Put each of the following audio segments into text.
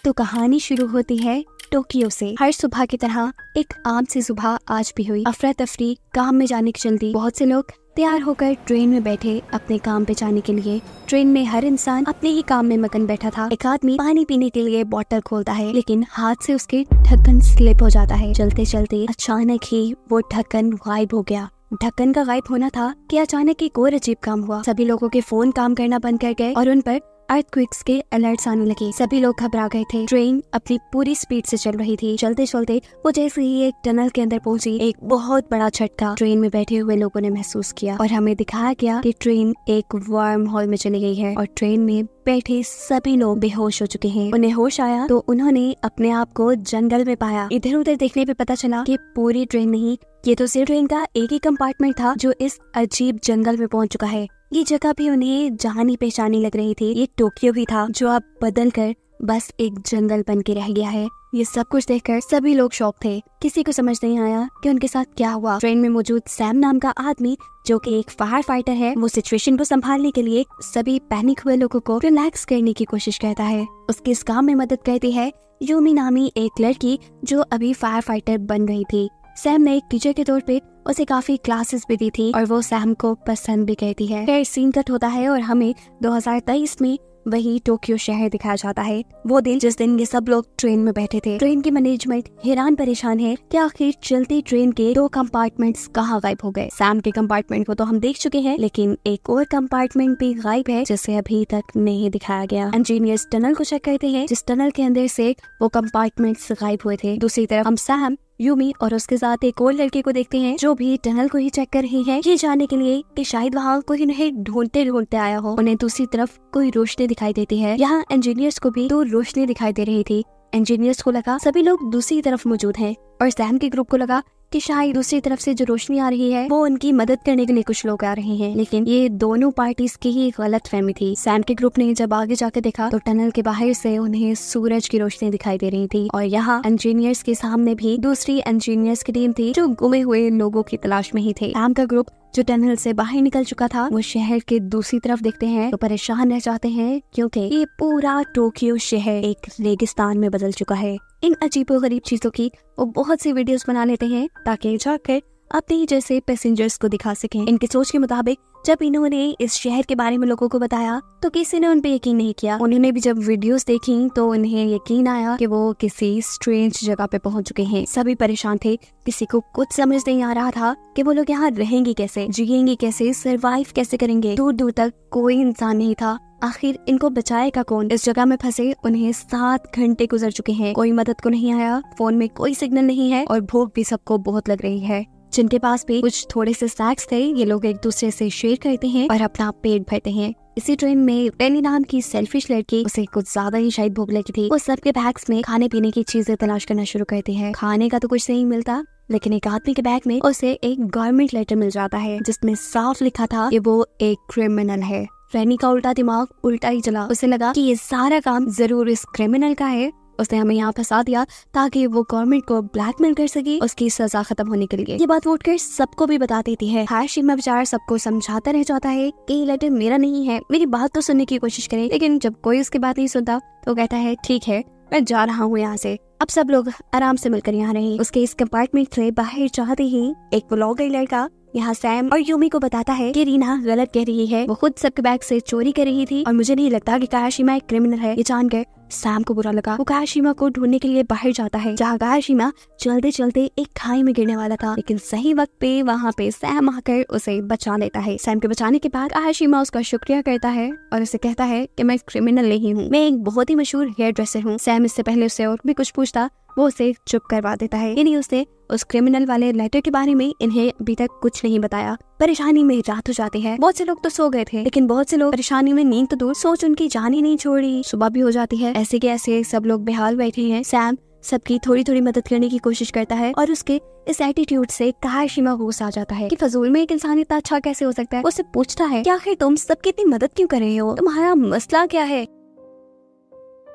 तो कहानी शुरू होती है टोक्यो से। हर सुबह की तरह एक आम सी सुबह आज भी हुई। अफरा तफरी, काम में जाने की जल्दी। बहुत से लोग तैयार होकर ट्रेन में बैठे अपने काम पे जाने के लिए। ट्रेन में हर इंसान अपने ही काम में मगन बैठा था। एक आदमी पानी पीने के लिए बोतल खोलता है, लेकिन हाथ से उसके ढक्कन स्लिप हो जाता है। चलते चलते अचानक ही वो ढक्कन गायब हो गया। ढक्कन का गायब होना था कि अचानक एक और अजीब काम हुआ। सभी लोगों के फोन काम करना बंद कर गए और उन पर अर्थक्वेक्स के अलर्ट्स आने लगे। सभी लोग घबरा गए थे। ट्रेन अपनी पूरी स्पीड से चल रही थी। चलते चलते वो जैसे ही एक टनल के अंदर पहुंची, एक बहुत बड़ा झटका ट्रेन में बैठे हुए लोगों ने महसूस किया और हमें दिखाया गया कि ट्रेन एक वर्म होल में चली गई है और ट्रेन में बैठे सभी लोग बेहोश हो चुके हैं। उन्हें होश आया तो उन्होंने अपने आप को जंगल में पाया। इधर उधर देखने पे पता चला कि पूरी ट्रेन नहीं, ये तो सिर्फ ट्रेन का एक ही कंपार्टमेंट था जो इस अजीब जंगल में पहुंच चुका है। ये जगह भी उन्हें जानी पहचानी लग रही थी। ये टोक्यो भी था जो अब बदल कर बस एक जंगल बन के रह गया है। ये सब कुछ देखकर सभी लोग शॉक थे। किसी को समझ नहीं आया कि उनके साथ क्या हुआ। ट्रेन में मौजूद सैम नाम का आदमी, जो कि एक फायर फाइटर है, वो सिचुएशन को संभालने के लिए सभी पैनिक हुए लोगों को रिलैक्स करने की कोशिश करता है। उसके इस काम में मदद करती है यूमी नामी एक लड़की जो अभी फायर फाइटर बन रही थी। सैम ने एक टीचर के तौर पे उसे काफी क्लासेस भी दी थी और वो सैम को पसंद भी करती है। फिर सीन कट होता है और हमें 2023 में वही टोक्यो शहर दिखाया जाता है। वो दिन जिस दिन ये सब लोग ट्रेन में बैठे थे। ट्रेन की मैनेजमेंट हैरान परेशान है कि आखिर चलती ट्रेन के 2 कंपार्टमेंट्स कहाँ गायब हो गए। सैम के कंपार्टमेंट को तो हम देख चुके हैं, लेकिन एक और कंपार्टमेंट भी गायब है जिसे अभी तक नहीं दिखाया गया। इंजीनियर्स टनल को चेक करते हैं जिस टनल के अंदर से वो कंपार्टमेंट्स गायब हुए थे। दूसरी तरफ हम सैम, यूमी और उसके साथ एक और लड़के को देखते हैं जो भी टनल को ही चेक कर रही है, ये जानने के लिए कि शायद वहाँ कोई उन्हें ढूंढते ढूंढते आया हो। उन्हें दूसरी तरफ कोई रोशनी दिखाई देती है। यहाँ इंजीनियर्स को भी 2 रोशनी दिखाई दे रही थी। इंजीनियर्स को लगा सभी लोग दूसरी तरफ मौजूद हैं और सैम के ग्रुप को लगा कि शायद दूसरी तरफ से जो रोशनी आ रही है वो उनकी मदद करने के लिए कुछ लोग आ रहे हैं, लेकिन ये दोनों पार्टीज की ही गलतफहमी थी। सैम के ग्रुप ने जब आगे जाकर देखा तो टनल के बाहर से उन्हें सूरज की रोशनी दिखाई दे रही थी और यहाँ इंजीनियर्स के सामने भी दूसरी इंजीनियर्स की टीम थी जो गुमे हुए लोगों की तलाश में ही थे। सैम का ग्रुप जो टनल से बाहर निकल चुका था, वो शहर के दूसरी तरफ देखते हैं तो परेशान रह जाते हैं क्योंकि ये पूरा टोक्यो शहर एक रेगिस्तान में बदल चुका है। इन अजीबोगरीब चीजों की वो बहुत सी वीडियोस बना लेते हैं ताकि जाकर अपने ही जैसे पैसेंजर्स को दिखा सकें। इनकी सोच के मुताबिक जब इन्होंने इस शहर के बारे में लोगों को बताया तो किसी ने उन पे यकीन नहीं किया। उन्होंने भी जब वीडियोस देखी तो उन्हें यकीन आया कि वो किसी स्ट्रेंज जगह पे पहुंच चुके हैं। सभी परेशान थे, किसी को कुछ समझ नहीं आ रहा था कि वो लोग यहाँ रहेंगे कैसे, जिएंगे कैसे, सरवाइव कैसे करेंगे। दूर दूर तक कोई इंसान नहीं था। आखिर इनको बचाएगा कौन? इस जगह में फंसे उन्हें 7 घंटे गुजर चुके हैं। कोई मदद को नहीं आया, फोन में कोई सिग्नल नहीं है और भूख भी सबको बहुत लग रही है। जिनके पास भी कुछ थोड़े से स्नैक्स थे, ये लोग एक दूसरे से शेयर करते हैं और अपना पेट भरते हैं। इसी ट्रेन में पेनी नाम की सेल्फिश लड़की, उसे कुछ ज्यादा ही शायद भूख लगी थी। वो सबके बैग्स में खाने पीने की चीजें तलाश करना शुरू करती है। खाने का तो कुछ नहीं मिलता, लेकिन एक आदमी के बैग में उसे एक गवर्नमेंट लेटर मिल जाता है जिसमें साफ लिखा था कि वो एक क्रिमिनल है। फैनी का उल्टा दिमाग उल्टा ही चला। उसे लगा कि ये सारा काम जरूर इस क्रिमिनल का है। उसने हमें यहाँ फंसा दिया ताकि वो गवर्नमेंट को ब्लैकमेल कर सके उसकी सजा खत्म होने के लिए। ये बात उठ कर सबको भी बता देती है। हाशिमा बेचारा सबको समझाता रह जाता है कि ये लेटर मेरा नहीं है, मेरी बात तो सुनने की कोशिश करें, लेकिन जब कोई उसकी बात नहीं सुनता तो कहता है ठीक है, मैं जा रहा हूँ यहाँ से। अब सब लोग आराम से मिलकर यहाँ रहे। उसके इस कंपार्टमेंट से बाहर जाते ही एक व्लॉगर लड़का यहाँ सैम और यूमी को बताता है कि रीना गलत कह रही है, वो खुद सबके बैग से चोरी कर रही थी और मुझे नहीं लगता कि कायाशिमा एक क्रिमिनल है। ये जानकर सैम को बुरा लगा। वो कायाशिमा को ढूंढने के लिए बाहर जाता है जहाँ कायाशिमा चलते चलते एक खाई में गिरने वाला था, लेकिन सही वक्त पे वहाँ पे सैम आकर उसे बचा लेता है। सैम के बचाने के बाद कायाशिमा उसका शुक्रिया करता है और उसे कहता है कि मैं क्रिमिनल नहीं हूँ, मैं एक बहुत ही मशहूर हेयर ड्रेसर हूँ। सैम इससे पहले उससे और भी कुछ पूछता, वो उसे चुप करवा देता है। यानी उसने उस क्रिमिनल वाले लेटर के बारे में इन्हें अभी तक कुछ नहीं बताया। परेशानी में रात हो जाती है। बहुत से लोग तो सो गए थे, लेकिन बहुत से लोग परेशानी में नींद तो दूर, सोच उनकी जान ही नहीं छोड़ी। सुबह भी हो जाती है। ऐसे के ऐसे सब लोग बेहाल बैठे हैं। सैम सबकी थोड़ी थोड़ी मदद करने की कोशिश करता है और उसके इस एटीट्यूड से कायाशिमा गुस्सा आ जाता है कि फजूल में एक इंसान इतना अच्छा कैसे हो सकता है। उससे पूछता है कि आखिर तुम सबकी इतनी मदद क्यों कर रहे हो, तुम्हारा मसला क्या है?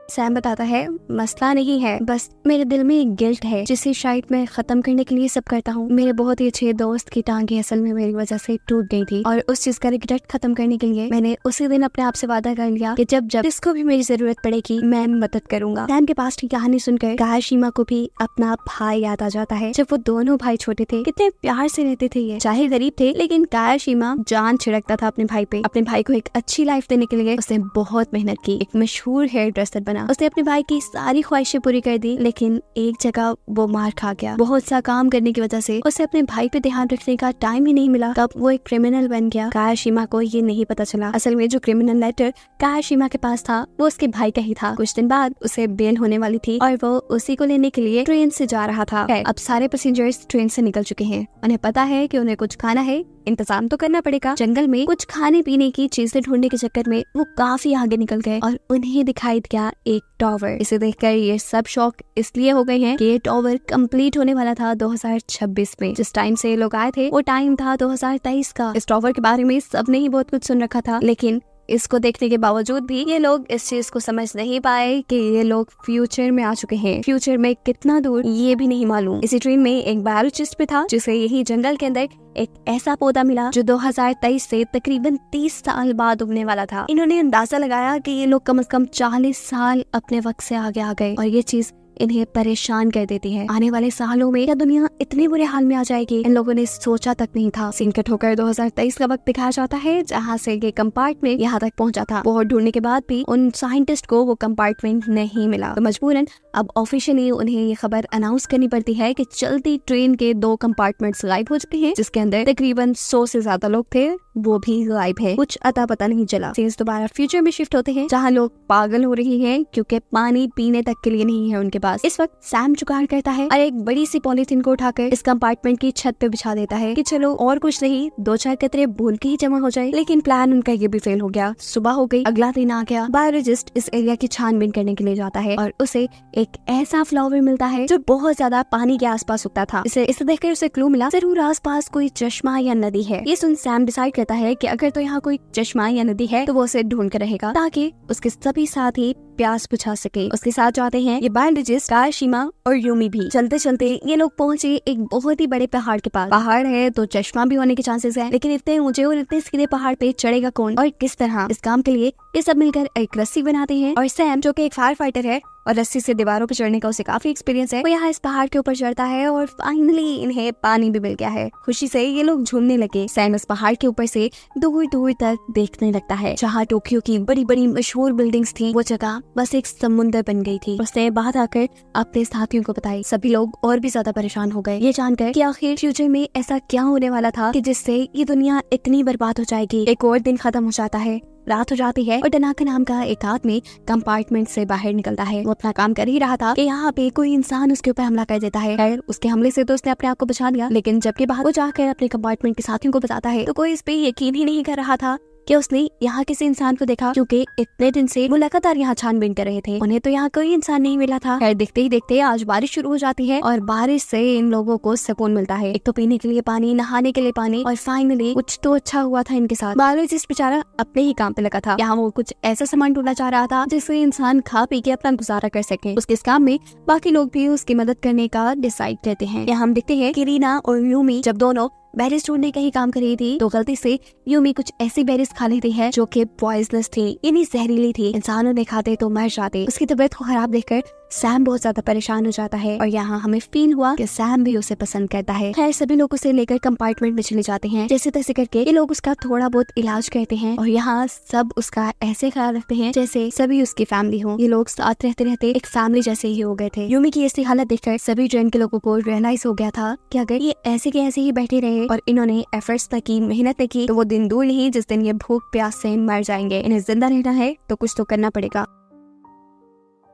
सैम बताता है मसला नहीं है, बस मेरे दिल में एक गिल्ट है जिसे शायद मैं खत्म करने के लिए सब करता हूँ। मेरे बहुत ही अच्छे दोस्त की टांगे असल में मेरी वजह से टूट गई थी और उस चीज का रिग्रेट खत्म करने के लिए मैंने उसी दिन अपने आप से वादा कर लिया कि जब जब जिसको भी मेरी जरूरत पड़ेगी मैं मदद करूंगा। सैम के पास की कहानी सुनकर कायाशीमा को भी अपना भाई याद आ जाता है। जब वो दोनों भाई छोटे थे कितने प्यार से रहते थे ये, चाहे गरीब थे लेकिन कायाशीमा जान छिड़कता था अपने भाई पे। अपने भाई को एक अच्छी लाइफ देने के लिए उसने बहुत मेहनत की, एक मशहूर हेयर ड्रेसर बना। उसने अपने भाई की सारी ख्वाहिशें पूरी कर दी, लेकिन एक जगह वो मार खा गया। बहुत सा काम करने की वजह से उसे अपने भाई पे ध्यान रखने का टाइम ही नहीं मिला। तब वो एक क्रिमिनल बन गया। कायाशीमा को ये नहीं पता चला असल में जो क्रिमिनल लेटर कायाशीमा के पास था वो उसके भाई का ही था। कुछ दिन बाद उसे बेल होने वाली थी और वो उसी को लेने के लिए ट्रेन से जा रहा था। अब सारे पैसेंजर्स ट्रेन से निकल चुके हैं। उन्हें पता है कि उन्हें कुछ खाना है, इंतजाम तो करना पड़ेगा। जंगल में कुछ खाने पीने की चीजें ढूंढने के चक्कर में वो काफी आगे निकल गए और उन्हें दिखाई दिया एक टावर। इसे देखकर ये सब शॉक इसलिए हो गए हैं कि ये टावर कंप्लीट होने वाला था 2026 में। जिस टाइम से ये लोग आए थे वो टाइम था 2023 का। इस टावर के बारे में सबने ही बहुत कुछ सुन रखा था, लेकिन इसको देखने के बावजूद भी ये लोग इस चीज को समझ नहीं पाए कि ये लोग फ्यूचर में आ चुके हैं। फ्यूचर में कितना दूर ये भी नहीं मालूम। इसी ट्रेन में एक बायोलॉजिस्ट भी था जिसे यही जंगल के अंदर एक ऐसा पौधा मिला जो 2023 से तकरीबन 30 साल बाद उगने वाला था। इन्होंने अंदाजा लगाया कि ये लोग कम से कम 40 साल अपने वक्त से आगे आ गए और ये चीज इन्हें परेशान कर देती है। आने वाले सालों में क्या दुनिया इतने बुरे हाल में आ जाएगी, इन लोगों ने सोचा तक नहीं था। सीन कट होकर 2023 का वक्त दिखाया जाता है जहाँ से ये कंपार्टमेंट यहाँ तक पहुँचा था। बहुत ढूंढने के बाद भी उन साइंटिस्ट को वो कंपार्टमेंट नहीं मिला, तो मजबूरन अब ऑफिशियली उन्हें ये खबर अनाउंस करनी पड़ती है कि चलती ट्रेन के 2 कंपार्टमेंट्स गायब हो चुके हैं, जिसके अंदर तकरीबन 100 से ज्यादा लोग थे, वो भी गायब है। कुछ अता पता नहीं चला। सीन्स दोबारा फ्यूचर में शिफ्ट होते हैं जहाँ लोग पागल हो रही हैं क्योंकि पानी पीने तक के लिए नहीं है उनके पास। इस वक्त सैम जुगाड़ करता है और एक बड़ी सी पॉलीथीन को उठाकर इस कंपार्टमेंट की छत पे बिछा देता है कि चलो और कुछ नहीं 2-4 कतरे भूल के ही जमा हो जाए। लेकिन प्लान उनका ये भी फेल हो गया। सुबह हो गई, अगला दिन आ गया। बायोलॉजिस्ट इस एरिया की छानबीन करने के लिए जाता है और उसे एक ऐसा फ्लावर मिलता है जो बहुत ज्यादा पानी के आसपास उगता था। इसे देखकर उसे क्लू मिला, जरूर आसपास कोई चश्मा या नदी है। ये सुन सैम डिसाइड करता है कि अगर तो यहाँ कोई चश्मा या नदी है तो वो उसे ढूंढ कर रहेगा ताकि उसके सभी साथी प्यास बुझा सके। उसके साथ जाते हैं ये बायोलॉजिस्ट कायाशीमा और यूमी भी। चलते चलते ये लोग पहुंचे एक बहुत ही बड़े पहाड़ के पास। पहाड़ है तो चश्मा भी होने के चांसेस है, लेकिन इतने ऊंचे और इतने सीधे पहाड़ पे चढ़ेगा कौन और किस तरह? इस काम के लिए ये सब मिलकर एक रस्सी बनाते हैं और सैम जो कि एक फायर फाइटर है और रस्सी से दीवारों पर चढ़ने का उसे काफी एक्सपीरियंस है, वो यहाँ इस पहाड़ के ऊपर चढ़ता है और फाइनली इन्हें पानी भी मिल गया है। खुशी से ये लोग झूमने लगे। सैम इस पहाड़ के ऊपर से दूर दूर तक देखने लगता है। जहाँ टोक्यो की बड़ी बड़ी मशहूर बिल्डिंग्स थी वो जगह बस एक समुंदर बन गई थी। उसने बात आकर अपने साथियों को बताई। सभी लोग और भी ज्यादा परेशान हो गए ये जानकर कि आखिर फ्यूचर में ऐसा क्या होने वाला था कि जिससे ये दुनिया इतनी बर्बाद हो जाएगी। एक और दिन खत्म हो जाता है, रात हो जाती है और टनाका नाम का एक आदमी कंपार्टमेंट से बाहर निकलता है। वो अपना काम कर ही रहा था कि यहाँ पे कोई इंसान उसके ऊपर हमला कर देता है। खैर उसके हमले से तो उसने अपने आप को बचा लिया, लेकिन जबकि बाहर वो जाकर अपने कंपार्टमेंट के साथियों को बताता है तो कोई इस पे यकीन ही नहीं कर रहा था कि उसने यहाँ किसी इंसान को देखा, क्योंकि इतने दिन से वो लगातार यहाँ छानबीन कर रहे थे। उन्हें तो यहाँ कोई इंसान नहीं मिला था। खैर देखते ही देखते आज बारिश शुरू हो जाती है और बारिश से इन लोगों को सुकून मिलता है। एक तो पीने के लिए पानी, नहाने के लिए पानी और फाइनली कुछ तो अच्छा हुआ था इनके साथ। बायोलॉजिस्ट बेचारा अपने ही काम पे लगा था। यहाँ वो कुछ ऐसा सामान ढूंढना चाह रहा था जिससे इंसान खा पी के अपना गुजारा कर सके। उसके इस काम में बाकी लोग भी उसकी मदद करने का डिसाइड करते हैं। यहाँ हम देखते हैं कि रीना और यूमी जब दोनों बेरीज ढूंढने का ही काम कर रही थी तो गलती से यूमी कुछ ऐसी बेरीज खा लेती है जो कि पॉइजनस थी, यानी जहरीली थी। इंसानों ने खाते तो मर जाते। उसकी तबीयत को खराब देखकर सैम बहुत ज्यादा परेशान हो जाता है और यहाँ हमें फील हुआ कि सैम भी उसे पसंद करता है। खैर सभी लोग उसे लेकर कंपार्टमेंट में चले जाते हैं। जैसे तैसे करके ये लोग उसका थोड़ा बहुत इलाज करते हैं और यहाँ सब उसका ऐसे ख्याल रखते हैं जैसे सभी उसकी फैमिली हो। ये लोग साथ रहते रहते एक फैमिली जैसे ही हो गए थे। यूमी की ऐसी हालत देखकर सभी ट्रेन के लोगों को रियलाइज हो गया था कि अगर ये ऐसे के ऐसे ही बैठे रहे और इन्होंने एफर्ट्स न की, मेहनत न की, तो वो दिन दूर नहीं जिस दिन ये भूख प्यास से मर जाएंगे। इन्हें जिंदा रहना है तो कुछ तो करना पड़ेगा।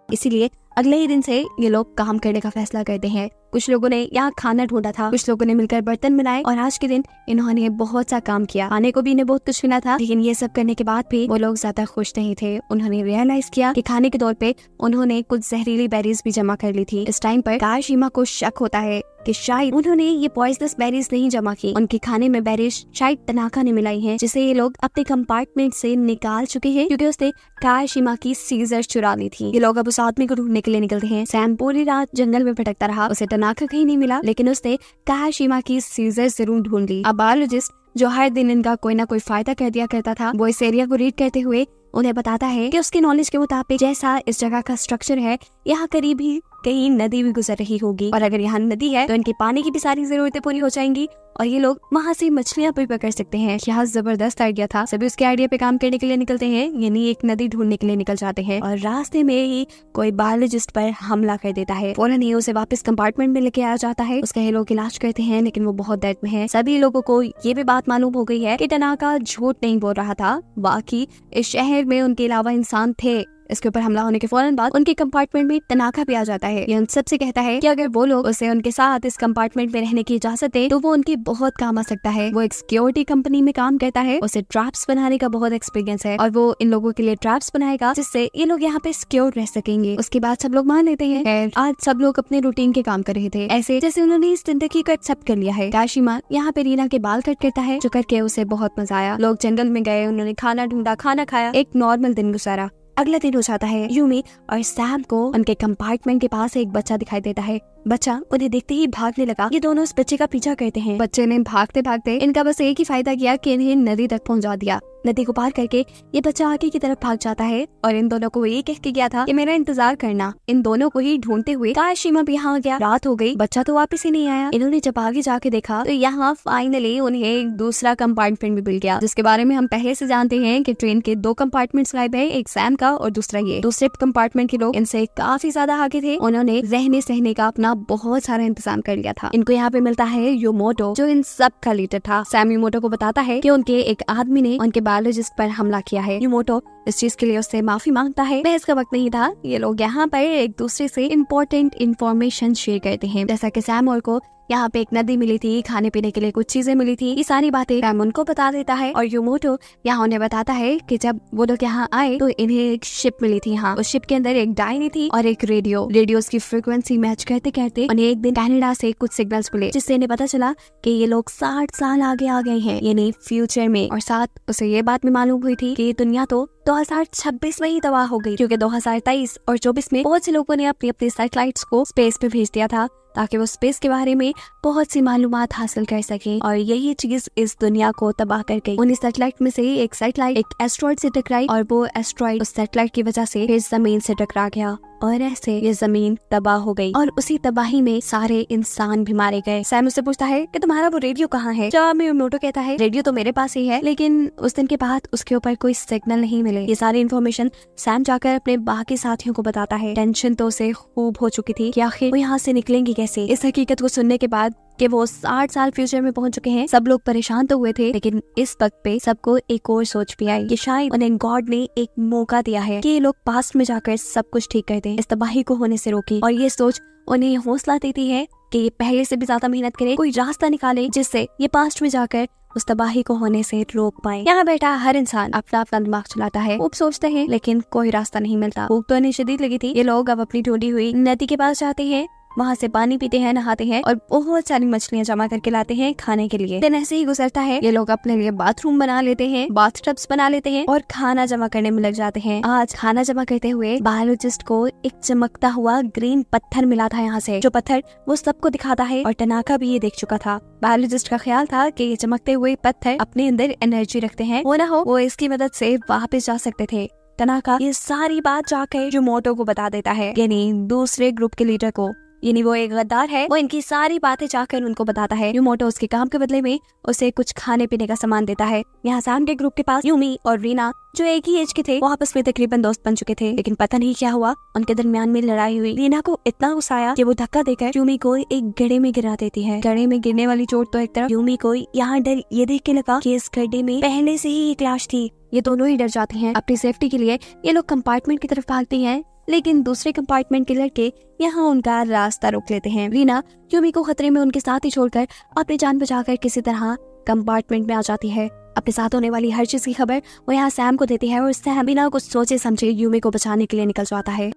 इसीलिए अगले ही दिन से ये लोग काम करने का फैसला करते हैं। कुछ लोगों ने यहाँ खाना ढूंढा था, कुछ लोगों ने मिलकर बर्तन बनाए और आज के दिन इन्होंने बहुत सा काम किया। खाने को भी इन्हें बहुत कुछ मिला था, लेकिन ये सब करने के बाद भी वो लोग ज्यादा खुश नहीं थे। उन्होंने रियलाइज किया कि खाने के तौर पे उन्होंने कुछ जहरीली बेरीज भी जमा कर ली थी। इस टाइम पर काशिमा को शक होता है कि शायद उन्होंने ये पॉइजनस बेरीज नहीं जमा की, उनके खाने में बेरीज शायद तनाका ने मिलाई हैं, जिसे ये लोग अपने कंपार्टमेंट से निकाल चुके हैं क्योंकि उसने काशिमा की सीजर चुरा ली थी। ये लोग अब उस आदमी को ढूंढने के लिए निकलते हैं। सैम पूरी रात जंगल में भटकता रहा, उसे तनाका कहीं नहीं मिला, लेकिन उसने काशिमा की सीजर जरूर ढूंढ ली। अब बायोलॉजिस्ट जो हर दिन इनका कोई ना कोई फायदा कर दिया करता था, वो इस एरिया को रीड करते हुए उन्हें बताता है कि उसके नॉलेज के मुताबिक जैसा इस जगह का स्ट्रक्चर है, यहाँ करीब ही कहीं नदी भी गुजर रही होगी, और अगर यहाँ नदी है तो इनके पानी की भी सारी जरूरतें पूरी हो जाएंगी और ये लोग वहाँ से मछलियाँ भी पकड़ सकते हैं। यह जबरदस्त आइडिया था। सभी उसके आइडिया पे काम करने के लिए निकलते हैं, यानी एक नदी ढूंढने के लिए निकल जाते हैं और रास्ते में ही कोई बायोलॉजिस्ट पर हमला कर देता है। फौरन ही उसे वापस कंपार्टमेंट में लेके आया जाता है। उसका ये लोग इलाज करते हैं, लेकिन वो बहुत दर्द में है। सभी लोगों को ये भी बात मालूम हो गई है कि तनाका झूठ नहीं बोल रहा था, बाकी इस शहर में उनके अलावा इंसान थे। इसके ऊपर हमला होने के फौरन बाद उनके कंपार्टमेंट में तनाका भी आ जाता है। ये उन सबसे कहता है कि अगर वो लोग उसे उनके साथ इस कंपार्टमेंट में रहने की इजाजत दे तो वो उनके बहुत काम आ सकता है। वो एक सिक्योरिटी कंपनी में काम करता है, उसे ट्रैप्स बनाने का बहुत एक्सपीरियंस है और वो इन लोगों के लिए ट्रैप्स बनाएगा जिससे ये लोग यहाँ पे सिक्योर रह सकेंगे। उसके बाद सब लोग मान लेते हैं। आज सब लोग अपने रूटीन के काम कर रहे थे, ऐसे जैसे उन्होंने इस जिंदगी को एक्सेप्ट कर लिया है। काशिमा यहाँ पे रीना के बाल कट करता है, जो करके उसे बहुत मजा आया। लोग जंगल में गए, उन्होंने खाना ढूंढा, खाना खाया, एक नॉर्मल दिन गुजारा। अगला दिन हो जाता है। यूमी और सैम को उनके कंपार्टमेंट के पास एक बच्चा दिखाई देता है। बच्चा उन्हें देखते ही भागने लगा। ये दोनों उस बच्चे का पीछा करते हैं। बच्चे ने भागते भागते इनका बस एक ही फायदा किया कि इन्हें नदी तक पहुंचा दिया। नदी को पार करके ये बच्चा आगे की तरफ भाग जाता है और इन दोनों को ये कह के गया था कि मेरा इंतजार करना। इन दोनों को ही ढूंढते हुए काशिमा भी यहाँ गया। रात हो गई, बच्चा तो वापस ही नहीं आया। इन्होंने जब आगे जाके देखा तो यहाँ फाइनली उन्हें एक दूसरा कंपार्टमेंट भी मिल गया, जिसके बारे में हम पहले से जानते हैं कि ट्रेन के 2 कंपार्टमेंट्स गायब है, एक सैम का और दूसरा ये। दूसरे कंपार्टमेंट के लोग इनसे काफी ज्यादा आगे थे। उन्होंने रहने सहने का अपना बहुत सारा इंतजाम कर लिया था। इनको यहाँ पे मिलता है योमोटो, जो इन सब का लीडर था। सैम योमोटो को बताता है कि उनके एक आदमी ने उनके बायोलॉजिस्ट पर हमला किया है। योमोटो इस चीज के लिए उससे माफी मांगता है। बहस का वक्त नहीं था। ये लोग यहाँ पर एक दूसरे से इम्पोर्टेंट इन्फॉर्मेशन शेयर करते हैं, जैसा कि सैम और को यहाँ पे एक नदी मिली थी, खाने पीने के लिए कुछ चीजें मिली थी। ये सारी बातें सैम उनको बता देता है और योमोटो यहाँ उन्हें बताता है कि जब वो लोग यहाँ आए तो इन्हें एक शिप मिली थी। यहाँ उस शिप के अंदर एक डायनी थी और एक रेडियो। रेडियोस की फ्रीक्वेंसी मैच करते करते उन्हें एक दिन कनाडा से कुछ सिग्नल्स मिले, जिससे इन्हें पता चला कि ये लोग 60 साल आगे आ गए हैं, यानी फ्यूचर में। और साथ उसे ये बात भी मालूम हुई थी कि दुनिया तो 2026 में ही तबाह हो गई, क्योंकि 2023 और 24 में बहुत से लोगों ने अपनी अपनी सैटेलाइट्स को स्पेस पे भेज दिया था ताकि वो स्पेस के बारे में बहुत सी मालूमात हासिल कर सके। और यही चीज इस दुनिया को तबाह कर गई। उन सैटेलाइट में से एक सैटेलाइट एक एस्ट्रॉइड से टकराई और वो एस्ट्रॉइड उस सैटेलाइट की वजह से फिर जमीन से टकरा गया और ऐसे ये जमीन तबाह हो गई और उसी तबाही में सारे इंसान भी मारे गए। सैम उससे पूछता है कि तुम्हारा वो रेडियो कहाँ है? जवाब में योमोटो कहता है रेडियो तो मेरे पास ही है, लेकिन उस दिन के बाद उसके ऊपर कोई सिग्नल नहीं मिले। ये सारी इन्फॉर्मेशन सैम जाकर अपने बाकी साथियों को बताता है। टेंशन तो उसे खूब हो चुकी थी कि आखिर वो यहाँ से निकलेंगी कैसे। इस हकीकत को सुनने के बाद कि वो 60 साल फ्यूचर में पहुंच चुके हैं, सब लोग परेशान तो हुए थे, लेकिन इस वक्त पे सबको एक और सोच भी आई कि शायद उन्हें गॉड ने एक मौका दिया है कि ये लोग पास्ट में जाकर सब कुछ ठीक कर दें, इस तबाही को होने से रोके। और ये सोच उन्हें हौसला देती है कि ये पहले से भी ज्यादा मेहनत करे, कोई रास्ता निकाले जिससे ये पास्ट में जाकर उस तबाही को होने से रोक पाए। यहाँ बैठा हर इंसान अपना अपना दिमाग चलाता है, खूब सोचते हैं, लेकिन कोई रास्ता नहीं मिलता। भूख तो इन्हें शदीद लगी थी। ये लोग अब अपनी ढूंढी हुई नदी के पास जाते हैं, वहाँ से पानी पीते हैं, नहाते हैं और बहुत सारी मछलियाँ जमा करके लाते हैं खाने के लिए। दिन ऐसे ही गुजरता है। ये लोग अपने लिए बाथरूम बना लेते हैं, बाथटब्स बना लेते हैं और खाना जमा करने में लग जाते हैं। आज खाना जमा करते हुए बायोलॉजिस्ट को एक चमकता हुआ ग्रीन पत्थर मिला था यहाँ से, जो पत्थर वो सबको दिखाता है और तनाका भी ये देख चुका था। बायोलॉजिस्ट का ख्याल था कि ये चमकते हुए पत्थर अपने अंदर एनर्जी रखते हैं, वो ना हो वो इसकी मदद से वापस जा सकते थे। तनाका ये सारी बात जाकर योमोटो को बता देता है, यानी दूसरे ग्रुप के लीडर को, यानी वो एक गद्दार है। वो इनकी सारी बातें जाकर उनको बताता है। योमोटो उसके काम के बदले में उसे कुछ खाने पीने का सामान देता है। यहाँ सैम के ग्रुप के पास यूमी और रीना, जो एक ही एज के थे, वो आपस में तकरीबन दोस्त बन चुके थे, लेकिन पता नहीं क्या हुआ, उनके दरमियान में लड़ाई हुई। रीना को इतना गुस्सा आया कि वो धक्का देकर यूमी को एक गड्ढे में गिरा देती है। गड्ढे में गिरने वाली चोट तो एक तरफ, यूमी को यहाँ डर ये देख के लगा कि इस गड्ढे में पहले से ही एक लाश थी। ये दोनों ही डर जाते हैं। अपनी सेफ्टी के लिए ये लोग कंपार्टमेंट की तरफ भागते हैं, लेकिन दूसरे कंपार्टमेंट के लड़के यहाँ उनका रास्ता रोक लेते हैं। रीना यूमी को खतरे में उनके साथ ही छोड़कर अपनी जान बचाकर किसी तरह कंपार्टमेंट में आ जाती है। अपने साथ होने वाली हर चीज की खबर वो यहाँ सैम को देती है और सैम बिना कुछ सोचे समझे यूमी को बचाने के लिए निकल जाता है।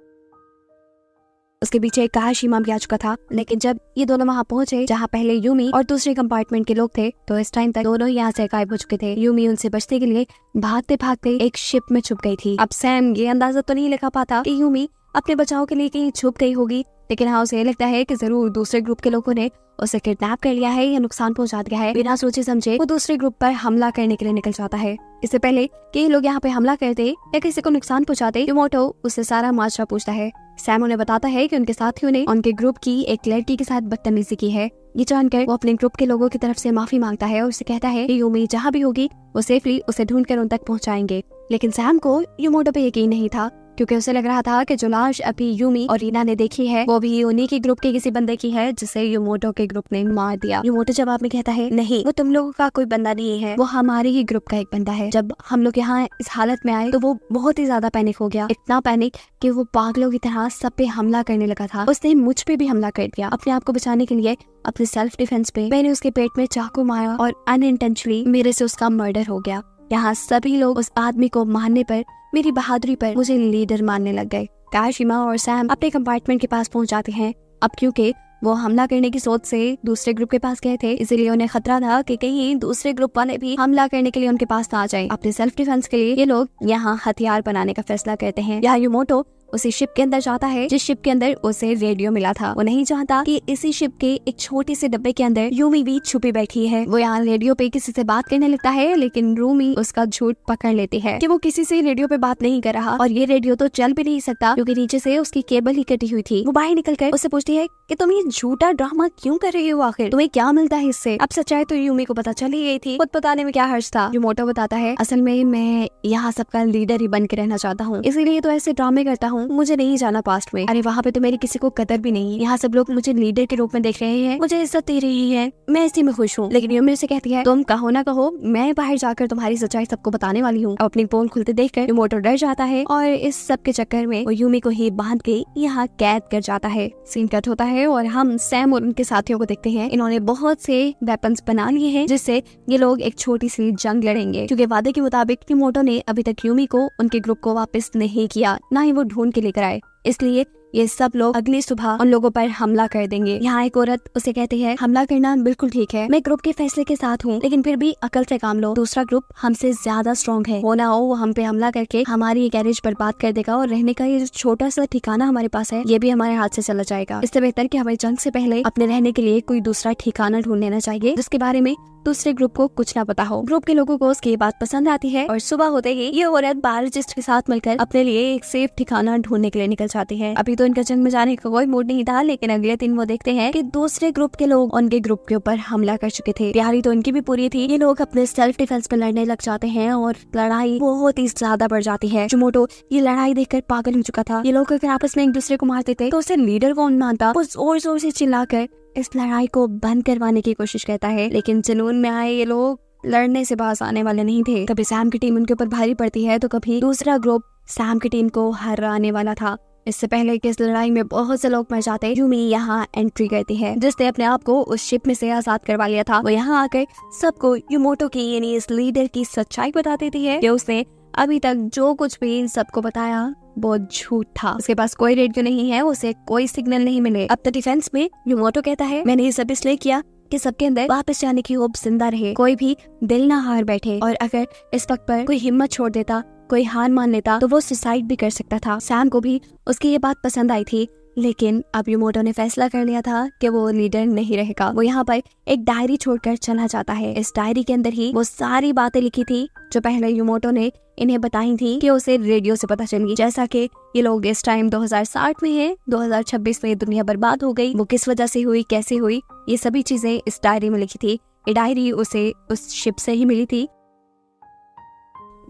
उसके पीछे एक कार शीमा भी आ चुका था, लेकिन जब ये दोनों वहाँ पहुंचे जहाँ पहले यूमी और दूसरे कंपार्टमेंट के लोग थे, तो इस टाइम तक दोनों यहाँ से गायब हो चुके थे। यूमी उनसे बचने के लिए भागते भागते एक शिप में छुप गई थी। अब सैम ये अंदाजा तो नहीं लगा पाता कि यूमी अपने बचाव के लिए कहीं छुप गई होगी, लेकिन हाँ उसे लगता है कि जरूर दूसरे ग्रुप के लोगों ने उसे किडनैप कर लिया है या नुकसान पहुंचा दिया है। बिना सोचे समझे वो दूसरे ग्रुप पर हमला करने के लिए निकल जाता है। इससे पहले कि ये लोग यहाँ पे हमला करते या किसी को नुकसान पहुंचाते, युमोटो उससे सारा माजरा पूछता है। सैम उन्हें बताता है कि उनके साथियों ने उनके ग्रुप की एक लड़की के साथ बदतमीजी की है। ये जानकर वो अपने ग्रुप के लोगों की तरफ से माफी मांगता है और उसे कहता है कि यूमी जहाँ भी होगी वो सेफली उसे ढूंढकर उन तक पहुँचाएंगे। लेकिन सैम को युमोटो पे यकीन नहीं था, क्योंकि उसे लग रहा था कि जो लाश अभी यूमी और रीना ने देखी है वो भी उन्हीं के ग्रुप के किसी बंदे की है जिसे युमोटो के ग्रुप ने मार दिया। युमोटो जवाब में कहता है, नहीं, वो तुम लोगों का कोई बंदा नहीं है, वो हमारे ही ग्रुप का एक बंदा है। जब हम लोग यहाँ इस हालत में आए तो वो बहुत ही ज्यादा पैनिक हो गया, इतना पैनिक कि वो पागलों की तरह सब पे हमला करने लगा था। उसने मुझ पे भी हमला कर दिया। अपने आप को बचाने के लिए अपने सेल्फ डिफेंस पे मैंने उसके पेट में चाकू मारा और अनइंटेंशनली मेरे से उसका मर्डर हो गया। यहाँ सभी लोग उस आदमी को मारने पर, मेरी बहादुरी पर मुझे लीडर मानने लग गए। काशिमा और सैम अपने कंपार्टमेंट के पास पहुंच जाते हैं। अब क्योंकि वो हमला करने की सोच से दूसरे ग्रुप के पास गए थे, इसीलिए उन्हें खतरा था कि कहीं दूसरे ग्रुप वाले भी हमला करने के लिए उनके पास ना आ जाए। अपने सेल्फ डिफेंस के लिए ये लोग यहाँ हथियार बनाने का फैसला करते हैं। यहाँ युमोटो उसी शिप के अंदर जाता है जिस शिप के अंदर उसे रेडियो मिला था। वो नहीं चाहता कि इसी शिप के एक छोटे से डब्बे के अंदर यूमी भी छुपी बैठी है। वो यहाँ रेडियो पे किसी से बात करने लगता है, लेकिन रूमी उसका झूठ पकड़ लेती है कि वो किसी से रेडियो पे बात नहीं कर रहा, और ये रेडियो तो चल भी नहीं सकता क्योंकि नीचे से उसकी केबल ही कटी हुई थी। वो बाहर निकलकर उससे पूछती है कि तुम ये झूठा ड्रामा क्यों कर रही हो, आखिर तुम्हें क्या मिलता है इससे? अब सच्चाई तो यूमी को पता चल ही गई थी, खुद बताने में क्या हर्ज था। युमोटो बताता है, असल में मैं यहाँ सबका लीडर ही बन के रहना चाहता हूँ, इसीलिए तो ऐसे ड्रामे करता हूँ, मुझे नहीं जाना पास्ट में। अरे वहाँ पे तो मेरी किसी को कदर भी नहीं, यहाँ सब लोग मुझे लीडर के रूप में देख रहे हैं, मुझे इज्जत दे रही है, मैं इसी में खुश हूँ। लेकिन यूमी से कहती है, तुम कहो ना कहो, मैं बाहर जाकर तुम्हारी सच्चाई सबको बताने वाली हूँ। अपनी पोल खुलते देखकर युमोटो डर जाता है और इस सब के चक्कर में वो यूमी को ही बांध के यहाँ कैद कर जाता है। सीन कट होता है और हम सैम और उनके साथियों को देखते हैं। इन्होंने बहुत से वेपन्स बना लिए हैं जिससे ये लोग एक छोटी सी जंग लड़ेंगे, क्योंकि वादे के मुताबिक युमोटो ने अभी तक यूमी को उनके ग्रुप को वापस नहीं किया, ना ही वो ढूंढ के लेकर आए, इसलिए ये सब लोग अगली सुबह उन लोगों पर हमला कर देंगे। यहाँ एक औरत उसे कहती है, हमला करना बिल्कुल ठीक है, मैं ग्रुप के फैसले के साथ हूँ, लेकिन फिर भी अकल से काम लो, दूसरा ग्रुप हमसे ज्यादा स्ट्रॉन्ग है, हो ना हो वो हम पे हमला करके हमारी गैरेज बर्बाद कर देगा और रहने का ये जो छोटा सा ठिकाना हमारे पास है ये भी हमारे हाथ से चला जाएगा। इससे बेहतर कि हमें जंग से पहले अपने रहने के लिए कोई दूसरा ठिकाना ढूंढ लेना चाहिए जिसके बारे में दूसरे ग्रुप को कुछ ना पता हो। ग्रुप के लोगों को उसकी बात पसंद आती है और सुबह होते ही ये औरत बायोलॉजिस्ट के साथ मिलकर अपने लिए एक सेफ ठिकाना ढूंढने के लिए निकल जाती है। अभी तो इनका जंग में जाने का कोई मूड नहीं था, लेकिन अगले दिन वो देखते हैं कि दूसरे ग्रुप के लोग उनके ग्रुप के ऊपर हमला कर चुके थे। तैयारी तो इनकी भी पूरी थी, ये लोग अपने सेल्फ डिफेंस पे लड़ने लग जाते हैं और लड़ाई बहुत ही ज्यादा बढ़ जाती है। युमोटो ये लड़ाई देखकर पागल हो चुका था। ये लोग अगर आपस में एक दूसरे को मारते थे तो उसे लीडर कौन मानता। वो जोर जोर से चिल्लाकर इस लड़ाई को बंद करवाने की कोशिश करता है, लेकिन जुनून में आए ये लोग लड़ने से बाज आने वाले नहीं थे। कभी सैम की टीम उनके ऊपर भारी पड़ती है तो कभी दूसरा ग्रुप सैम की टीम को हराने वाला था। इससे पहले कि इस लड़ाई में बहुत से लोग मर जाते, यूमी यहाँ एंट्री करती है, जिसने अपने आप को उस शिप में से आजाद करवा लिया था। वो यहाँ आकर सबको युमोटो की यानी इस लीडर की सच्चाई बता देती है कि उसने अभी तक जो कुछ भी इन सबको बताया वो झूठ था। उसके पास कोई रेडियो नहीं है, उसे कोई सिग्नल नहीं मिले। अब तो डिफेंस में युमोटो कहता है, मैंने ये सब इसलिए किया कि सबके अंदर वापस जाने की होप जिंदा रहे, कोई भी दिल ना हार बैठे, और अगर इस वक्त पर कोई हिम्मत छोड़ देता, कोई हार मान लेता तो वो सुसाइड भी कर सकता था। सैम को भी उसकी ये बात पसंद आई थी, लेकिन अब युमोटो ने फैसला कर लिया था कि वो लीडर नहीं रहेगा। वो यहाँ पर एक डायरी छोड़कर चला जाता है। इस डायरी के अंदर ही वो सारी बातें लिखी थी जो पहले युमोटो ने इन्हें बताई थी कि उसे रेडियो से पता चली, जैसा कि ये लोग इस टाइम 2060 में हैं, 2026 में दुनिया बर्बाद हो गई, वो किस वजह से हुई, कैसे हुई, ये सभी चीजें इस डायरी में लिखी थी। ये डायरी उसे उस शिप से ही मिली थी।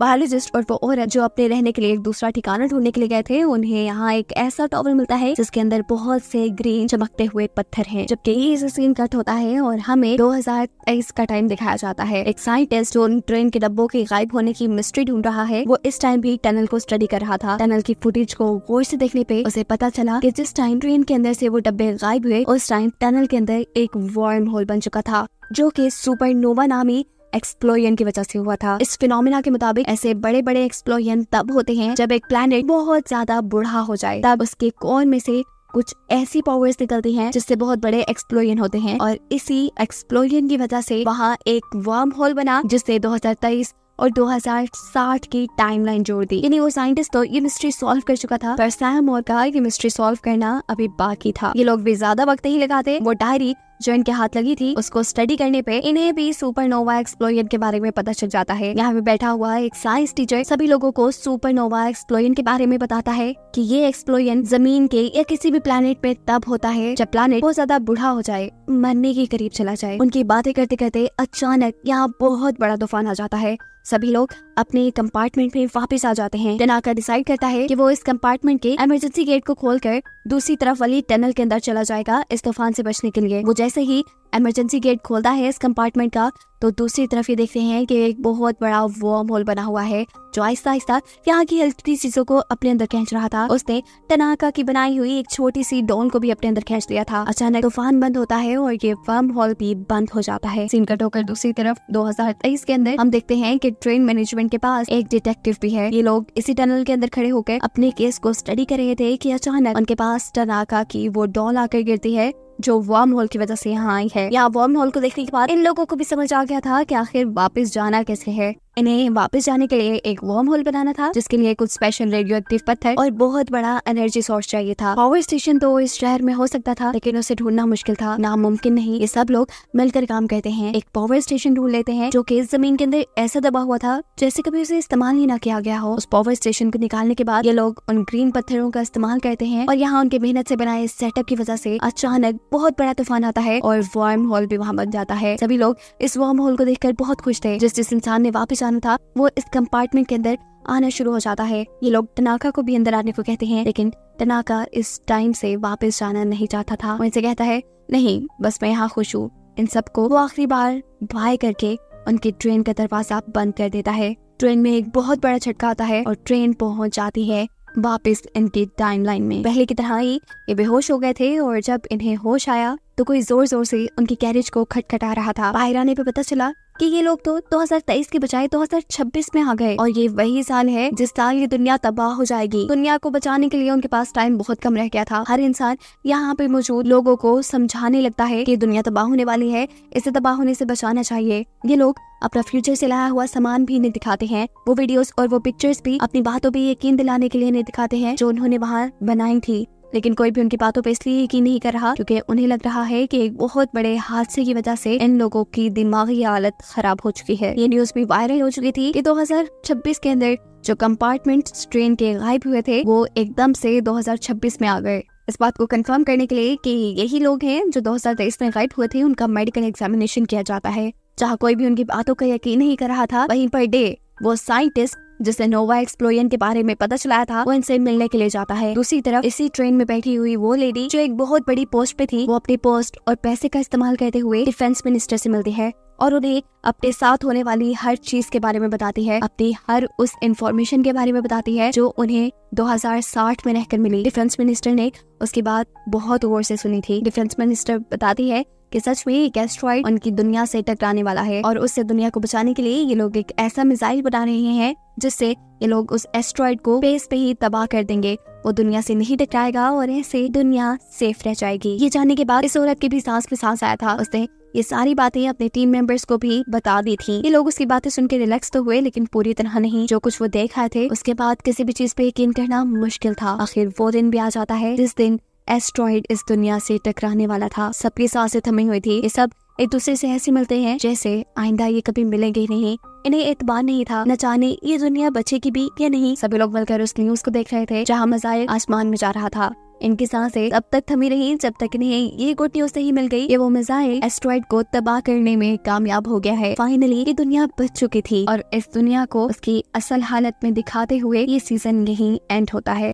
बायोलॉजिस्ट और वो औरत जो अपने रहने के लिए एक दूसरा ठिकाना ढूंढने के लिए गए थे, उन्हें यहाँ एक ऐसा टॉवल मिलता है जिसके अंदर बहुत से ग्रीन चमकते हुए पत्थर हैं। जबकि ये सीन कट होता है और हमें 2023 का टाइम दिखाया जाता है। एक साइंटिस्ट जो ट्रेन के डब्बों के गायब होने की मिस्ट्री ढूंढ रहा है, वो इस टाइम भी टनल को स्टडी कर रहा था। टनल की फुटेज को गौर से देखने पे उसे पता चला कि जिस टाइम ट्रेन के अंदर से वो डब्बे गायब हुए, उस टाइम टनल के अंदर एक वर्म होल बन चुका था, जो कि सुपरनोवा नामी एक्सप्लोजन की वजह से हुआ था। इस फिनोमिना के मुताबिक ऐसे बड़े बड़े एक्सप्लोजन तब होते हैं जब एक प्लैनेट बहुत ज्यादा बूढ़ा हो जाए, तब उसके कोर में से कुछ ऐसी पावर्स निकलती हैं जिससे बहुत बड़े एक्सप्लोजन होते हैं। और इसी एक्सप्लोजन की वजह से वहाँ एक वर्म होल बना, जिससे 2023 और 2060 की टाइमलाइन जोड़ दी। यानी वो साइंटिस्ट तो ये मिस्ट्री सॉल्व कर चुका था, पर सैम और का ये मिस्ट्री सॉल्व करना अभी बाकी था। ये लोग भी ज्यादा वक्त नहीं लगाते, वो डायरी जो इनके हाथ लगी थी उसको स्टडी करने पे इन्हें भी सुपरनोवा एक्सप्लोजन के बारे में पता चल जाता है। यहाँ पे बैठा हुआ एक साइंस टीचर सभी लोगों को सुपरनोवा एक्सप्लोजन के बारे में बताता है कि ये एक्सप्लोजन जमीन के या किसी भी प्लैनेट पे तब होता है जब प्लैनेट बहुत ज्यादा बूढ़ा हो जाए, मरने के करीब चला जाए। उनकी बातें करते करते अचानक यहाँ बहुत बड़ा तूफान आ जाता है। सभी लोग अपने कंपार्टमेंट में वापस आ जाते हैं। टनाका डिसाइड करता है कि वो इस कंपार्टमेंट के इमरजेंसी गेट को खोलकर दूसरी तरफ वाली टनल के अंदर चला जाएगा इस तूफान से बचने के लिए। वो जैसे ही इमरजेंसी गेट खोलता है इस कंपार्टमेंट का, तो दूसरी तरफ ये देखते हैं कि एक बहुत बड़ा वर्म होल बना हुआ है जो आहिस्ता आहिस्ता यहाँ की हल्की चीजों को अपने अंदर खींच रहा था। उसने टनाका की बनाई हुई एक छोटी सी डॉल को भी अपने अंदर खींच लिया था। अचानक तूफान बंद होता है और ये वर्म होल भी बंद हो जाता है। सीन कट होकर दूसरी तरफ 2023 के अंदर हम देखते हैं कि ट्रेन मैनेजमेंट के पास एक डिटेक्टिव भी है। ये लोग इसी टनल के अंदर खड़े होकर अपने केस को स्टडी कर रहे थे कि अचानक उनके पास टनाका की वो डॉल आकर गिरती है जो वर्म होल की वजह से यहाँ आई है। यहाँ वर्म होल को देखने के बाद इन लोगों को भी समझ आ गया था कि आखिर वापस जाना कैसे है। इन्हें वापस जाने के लिए एक वर्म होल बनाना था, जिसके लिए कुछ स्पेशल रेडियो एक्टिव पत्थर और बहुत बड़ा एनर्जी सोर्स चाहिए था। पावर स्टेशन तो इस शहर में हो सकता था, लेकिन उसे ढूंढना मुश्किल था, नामुमकिन नहीं। ये सब लोग मिलकर काम करते हैं, एक पावर स्टेशन ढूंढ लेते हैं जो कि जमीन के अंदर ऐसा दबा हुआ था जैसे कभी उसे इस्तेमाल ही ना किया गया हो। उस पावर स्टेशन को निकालने के बाद ये लोग उन ग्रीन पत्थरों का इस्तेमाल करते हैं और यहाँ उनके मेहनत से बनाए सेटअप की वजह से अचानक बहुत बड़ा तूफान आता है और वर्म होल भी वहाँ बन जाता है। सभी लोग इस वर्म होल को देखकर बहुत खुश थे। जिस इंसान ने वापस आना था वो इस कंपार्टमेंट के अंदर आना शुरू हो जाता है। ये लोग टनाका को भी अंदर आने को कहते हैं, लेकिन टनाका इस टाइम से वापस जाना नहीं चाहता था। वो इनसे कहता है, नहीं बस मैं यहाँ खुश हूँ। इन सबको वो आखिरी बार बाय करके उनकी ट्रेन का दरवाजा बंद कर देता है। ट्रेन में एक बहुत बड़ा झटका आता है और ट्रेन पहुंच जाती है वापस इनकी टाइमलाइन में। पहले की तरह ही ये बेहोश हो गए थे और जब इन्हें होश आया तो कोई जोर जोर से उनकी कैरेज को खटखटा रहा था। बाहर आने पे पता चला कि ये लोग तो 2023 के बजाय 2026 में आ गए और ये वही साल है जिस साल ये दुनिया तबाह हो जाएगी। दुनिया को बचाने के लिए उनके पास टाइम बहुत कम रह गया था। हर इंसान यहाँ पे मौजूद लोगों को समझाने लगता है कि दुनिया तबाह होने वाली है, इसे तबाह होने से बचाना चाहिए। ये लोग अपना फ्यूचर से लाया हुआ सामान भी नहीं दिखाते हैं, वो वीडियोस और वो पिक्चर्स भी अपनी बातों पे यकीन दिलाने के लिए नहीं दिखाते हैं जो उन्होंने वहाँ बनाई थी। लेकिन कोई भी उनकी बातों पे इसलिए यकीन नहीं कर रहा क्योंकि उन्हें लग रहा है कि एक बहुत बड़े हादसे की वजह से इन लोगों की दिमागी हालत खराब हो चुकी है। ये न्यूज भी वायरल हो चुकी थी कि 2026 के अंदर जो कंपार्टमेंट ट्रेन के गायब हुए थे वो एकदम से 2026 में आ गए। इस बात को कंफर्म करने के लिए कि यही लोग हैं जो 2023 में गायब हुए थे, उनका मेडिकल एग्जामिनेशन किया जाता है। जहाँ कोई भी उनकी बातों का यकीन नहीं कर रहा था, वहीं पर डे वो साइंटिस्ट जिसे नोवा एक्सप्लोजन के बारे में पता चलाया था वो इनसे मिलने के लिए जाता है। दूसरी तरफ इसी ट्रेन में बैठी हुई वो लेडी जो एक बहुत बड़ी पोस्ट पे थी, वो अपनी पोस्ट और पैसे का इस्तेमाल करते हुए डिफेंस मिनिस्टर से मिलती है और उन्हें अपने साथ होने वाली हर चीज के बारे में बताती है, अपनी हर उस इंफॉर्मेशन के बारे में बताती है जो उन्हें 2060 में रहकर मिली। डिफेंस मिनिस्टर ने उसकी बात बहुत गौर से सुनी थी। डिफेंस मिनिस्टर बताती है कि सच में एक एस्ट्रॉइड उनकी दुनिया से टकराने वाला है और उससे दुनिया को बचाने के लिए ये लोग एक ऐसा मिसाइल बना रहे हैं जिससे ये लोग उस एस्ट्रॉइड को स्पेस पे ही तबाह कर देंगे। वो दुनिया से नहीं टकराएगा और ऐसे दुनिया सेफ रह जाएगी। ये जानने के बाद इस औरत की भी सांस में सांस आया था। उसने ये सारी बातें अपने टीम मेंबर्स को भी बता दी थी। ये लोग उसकी बातें सुन के रिलैक्स तो हुए, लेकिन पूरी तरह नहीं। जो कुछ वो देख रहे थे उसके बाद किसी भी चीज पे यकीन करना मुश्किल था। आखिर वो दिन भी आ जाता है जिस दिन एस्ट्रॉइड इस दुनिया से टकराने वाला था। सबकी सांसें थमी हुई थी। ये सब एक दूसरे से ऐसे मिलते हैं जैसे आइंदा ये कभी मिलेंगे ही नहीं। इन्हें एतबार नहीं था, न जाने ये दुनिया बचेगी भी या नहीं। सभी लोग मिलकर उस न्यूज को देख रहे थे जहाँ मिसाइल आसमान में जा रहा था। इनकी सांसें तब तक थमी रही जब तक इन्हें ये गुड न्यूज नहीं मिल गई कि वो मिसाइल एस्ट्रॉइड को तबाह करने में कामयाब हो गया है। फाइनली ये दुनिया बच चुकी थी और इस दुनिया को उसकी असल हालत में दिखाते हुए ये सीजन यहीं एंड होता है।